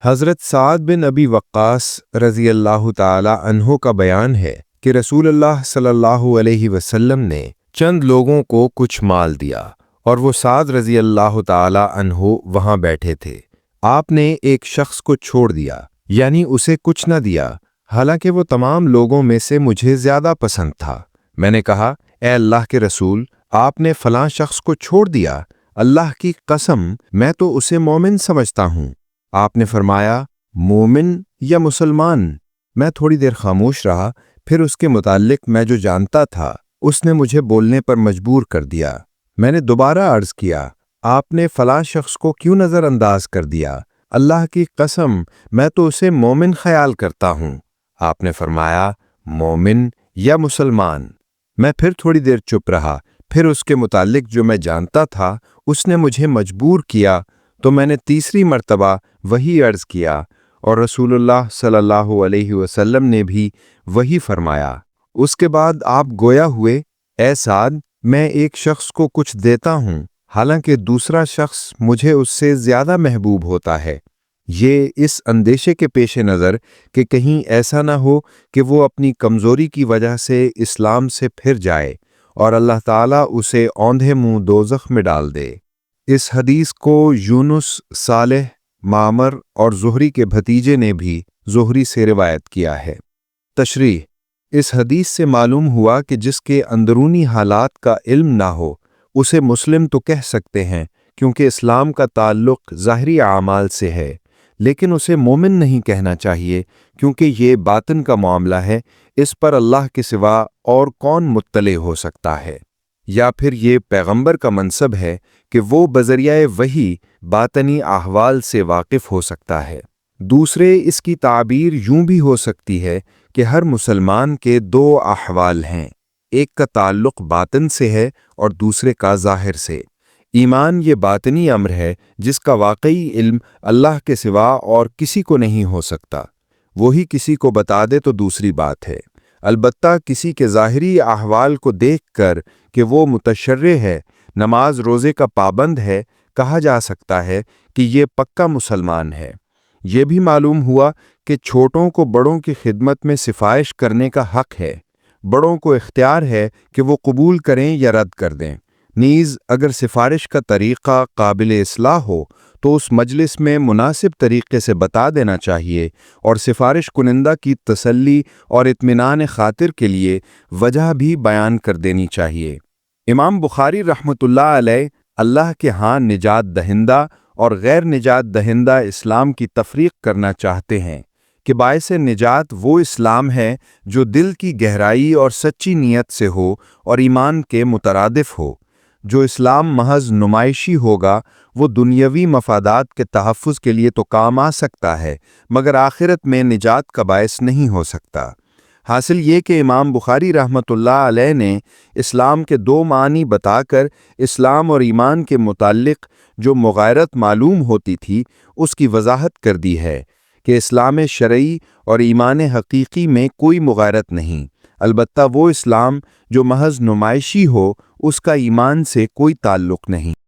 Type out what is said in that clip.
حضرت سعد بن ابی وقاص رضی اللہ تعالی عنہ کا بیان ہے کہ رسول اللہ صلی اللہ علیہ وسلم نے چند لوگوں کو کچھ مال دیا اور وہ سعد رضی اللہ تعالی عنہ وہاں بیٹھے تھے۔ آپ نے ایک شخص کو چھوڑ دیا، یعنی اسے کچھ نہ دیا، حالانکہ وہ تمام لوگوں میں سے مجھے زیادہ پسند تھا۔ میں نے کہا، اے اللہ کے رسول، آپ نے فلاں شخص کو چھوڑ دیا، اللہ کی قسم میں تو اسے مومن سمجھتا ہوں۔ آپ نے فرمایا، مومن یا مسلمان؟ میں تھوڑی دیر خاموش رہا، پھر اس کے متعلق میں جو جانتا تھا اس نے مجھے بولنے پر مجبور کر دیا۔ میں نے دوبارہ عرض کیا، آپ نے فلاں شخص کو کیوں نظر انداز کر دیا؟ اللہ کی قسم میں تو اسے مومن خیال کرتا ہوں۔ آپ نے فرمایا، مومن یا مسلمان؟ میں پھر تھوڑی دیر چپ رہا، پھر اس کے متعلق جو میں جانتا تھا اس نے مجھے مجبور کیا، تو میں نے تیسری مرتبہ وہی عرض کیا، اور رسول اللہ صلی اللہ علیہ وسلم نے بھی وہی فرمایا۔ اس کے بعد آپ گویا ہوئے، اے سعد، میں ایک شخص کو کچھ دیتا ہوں، حالانکہ دوسرا شخص مجھے اس سے زیادہ محبوب ہوتا ہے، یہ اس اندیشے کے پیش نظر کہ کہیں ایسا نہ ہو کہ وہ اپنی کمزوری کی وجہ سے اسلام سے پھر جائے اور اللہ تعالیٰ اسے اوندھے منہ دوزخ میں ڈال دے۔ اس حدیث کو یونس، صالح، معمر اور زہری کے بھتیجے نے بھی زہری سے روایت کیا ہے۔ تشریح: اس حدیث سے معلوم ہوا کہ جس کے اندرونی حالات کا علم نہ ہو اسے مسلم تو کہہ سکتے ہیں، کیونکہ اسلام کا تعلق ظاہری اعمال سے ہے، لیکن اسے مومن نہیں کہنا چاہیے، کیونکہ یہ باطن کا معاملہ ہے، اس پر اللہ کے سوا اور کون مطلع ہو سکتا ہے؟ یا پھر یہ پیغمبر کا منصب ہے کہ وہ بذریعہ وحی باطنی احوال سے واقف ہو سکتا ہے۔ دوسرے اس کی تعبیر یوں بھی ہو سکتی ہے کہ ہر مسلمان کے دو احوال ہیں، ایک کا تعلق باطن سے ہے اور دوسرے کا ظاہر سے۔ ایمان یہ باطنی امر ہے جس کا واقعی علم اللہ کے سوا اور کسی کو نہیں ہو سکتا، وہی کسی کو بتا دے تو دوسری بات ہے۔ البتہ کسی کے ظاہری احوال کو دیکھ کر کہ وہ متشرع ہے، نماز روزے کا پابند ہے، کہا جا سکتا ہے کہ یہ پکا مسلمان ہے۔ یہ بھی معلوم ہوا کہ چھوٹوں کو بڑوں کی خدمت میں سفارش کرنے کا حق ہے، بڑوں کو اختیار ہے کہ وہ قبول کریں یا رد کر دیں۔ نیز اگر سفارش کا طریقہ قابل اصلاح ہو تو اس مجلس میں مناسب طریقے سے بتا دینا چاہیے، اور سفارش کنندہ کی تسلی اور اطمینان خاطر کے لیے وجہ بھی بیان کر دینی چاہیے۔ امام بخاری رحمۃ اللہ علیہ اللہ کے ہاں نجات دہندہ اور غیر نجات دہندہ اسلام کی تفریق کرنا چاہتے ہیں کہ باعث نجات وہ اسلام ہے جو دل کی گہرائی اور سچی نیت سے ہو اور ایمان کے مترادف ہو۔ جو اسلام محض نمائشی ہوگا وہ دنیاوی مفادات کے تحفظ کے لیے تو کام آ سکتا ہے، مگر آخرت میں نجات کا باعث نہیں ہو سکتا۔ حاصل یہ کہ امام بخاری رحمۃ اللہ علیہ نے اسلام کے دو معنی بتا کر اسلام اور ایمان کے متعلق جو مغایرت معلوم ہوتی تھی اس کی وضاحت کر دی ہے کہ اسلام شرعی اور ایمان حقیقی میں کوئی مغایرت نہیں، البتہ وہ اسلام جو محض نمائشی ہو اس کا ایمان سے کوئی تعلق نہیں۔